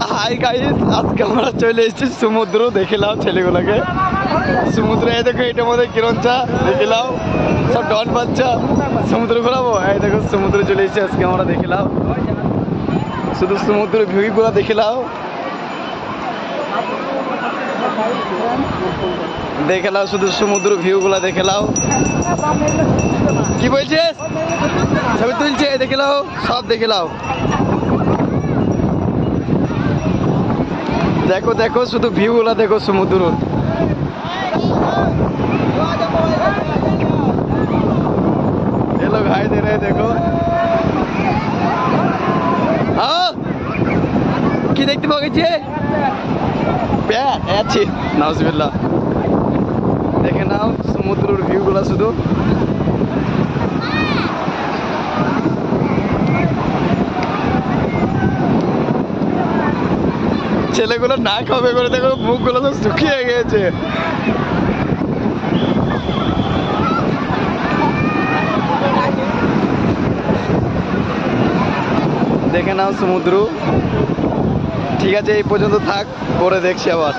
Hi guys, আজকে আমরা চলে এসেছি সমুদ্র। দেখিলাম ছেলেগুলোকে সমুদ্রে। এই দেখো এটার মধ্যে কিরঞ্চা দেখিলাম, সব ডন বাচ্চা। সমুদ্র ঘোরাবো, এই দেখো সমুদ্রে চলে এসেছি আজকে আমরা। দেখিলাম শুধু সমুদ্রের ভিউগুলো দেখিলাম, দেখলাম শুধু সমুদ্র ভিউগুলো দেখলাম। কি বলছিস? ছবি তুলছে, দেখলাম সব দেখলাম। দেখো দেখো শুধু ভিউগুলো দেখো সমুদ্র। ভাই দে রে, দেখো কি দেখতে পাওয়া গেছে? আছি নাউজুবিল্লাহ। দেখে নাও সমুদ্রের ভিউগুলো শুধু। ছেলেগুলো না খাবে করে দেখো, মুখগুলো তো শুকিয়ে গেছে। দেখে নাও সমুদ্র। ঠিক আছে, এই পর্যন্ত থাক, পরে দেখছি আবার।